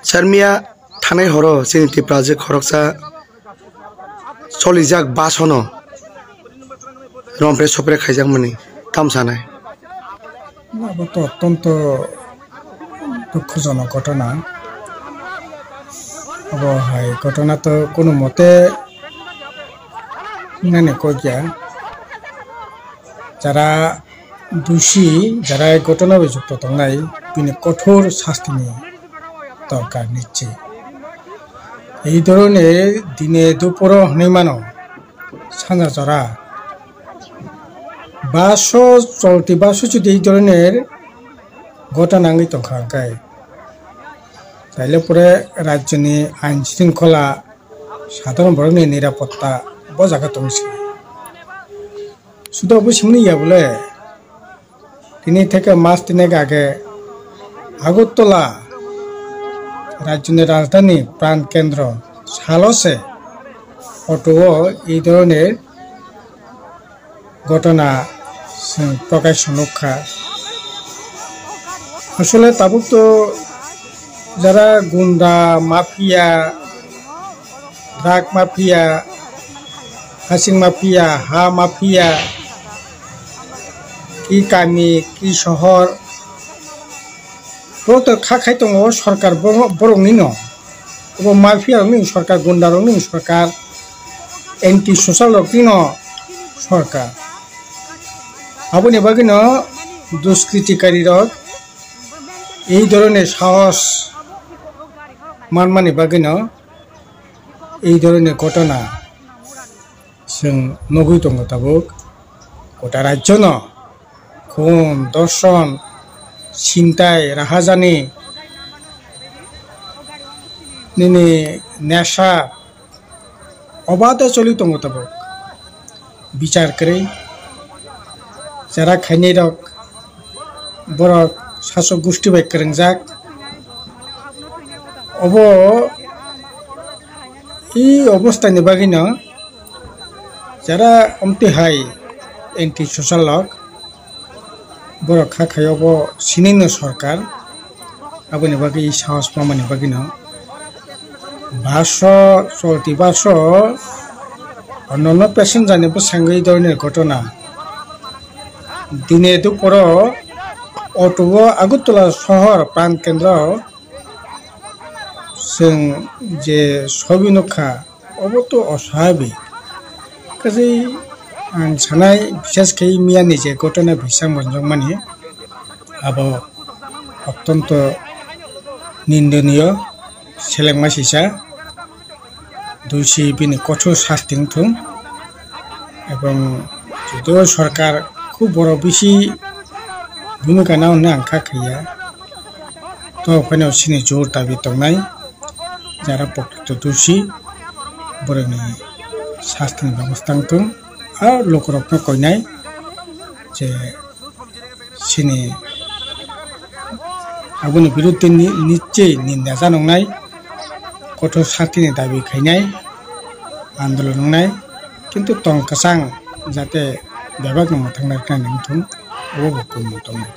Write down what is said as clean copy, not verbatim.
Charmia Tane Horo, Siniti Project Horoksa Solijak Basono Rompre Sopre Kajamani, Tamsanai. অত্যন্ত দুঃখজনক ঘটনা হয় ঘটনা তো কোনো মতে মানে কইয়া যারা দোষী যারা এই ঘটনা অভিযুক্ত তংনাই তিনি কঠোর শাস্তি নিয়ে দরকার নিচ্ছে এই ধরনের দিনে দুপুর হনেমানো সাঁজা চড়া চলতি বাসো যদি এই ধরনের ঘটনা আঙ্গি তংখায় তাইলে পরে রাজ্যনি আইন শৃঙ্খলা সাধারণ বর্গের নিরাপত্তা বজায় তংছে শুধু অবশ্যই ইয়া বলে তিনি থেকে মাস তিনেক আগে আগরতলা রাজ্যের রাজধানী প্রাণকেন্দ্র সালসে অটো এই ধরনের ঘটনা প্রকাশ রক্ষা আসলে তাবুক তো যারা গুন্ডা মাফিয়া ড্রাগ মাফিয়া হাসিং মাফিয়া হা মাফিয়া কি গামি কি শহর তো খাখাই দङ সরকার বরংনি ন এবং মাফিয়া সরকার গুন্ডা সরকার এন্টি সোশ্যাল সরকার আপনি বাগিন দুষ্কৃতিকারী এই ধরনের সাহস মানমানি বাগিন এই ধরনের ঘটনা নগৈ দङ তাবুক গোটা রাজ্য খুন দর্শন চিন্তায় রাহাজানি নেশা অবাধে চলি দङ তাবুক বিচার করে যারা খাইনি রক বরক শাসক গোষ্ঠী বাই করংজাক অব এই অবস্থানি বাগিন যারা অমতিহাই এন্টি সোশ্যাল লক বড় খাখায়ব সিনিন সরকার আবনি বাকি সাহস পামানি বাগিন চলতি বাস অন্যান্য প্যাসেঞ্জারনিবো সাঙ্গে এই ধরনের ঘটনা দিনে দুপুর অটো আগরতলা শহর প্রাণকেন্দ্র যে ছবি নখা অবতো অস্বাভাবিক কাজেই आं सानाय बिसेसकै मियानि जे घटना भिसां मोनजों माने आबो अत्यंत निंदनीय सेलेंमासिसा दोषी बिनि कठोर शास्ति थुं এবং যদিও সরকার খুব বড় বেশি ভূমিকা নাও না আংখা খাইয়া তো ওখানে সিনি জোর দাবি দंनाय যারা প্রকৃত দোষী বরনি শাস্তিनि ব্যবস্থা থুं আর লোকরত্ন কইনাই যে সিনি আগুনি বিরুদ্ধে নিশ্চয়ই নিন্দা জানাই কঠোর শাস্তিनि দাবি খাইনাই আন্দোলন নংনাই কিন্তু তংকাসাং যাতে বেবাক নং থাंनाय কানে থুं ও বকম দंनाय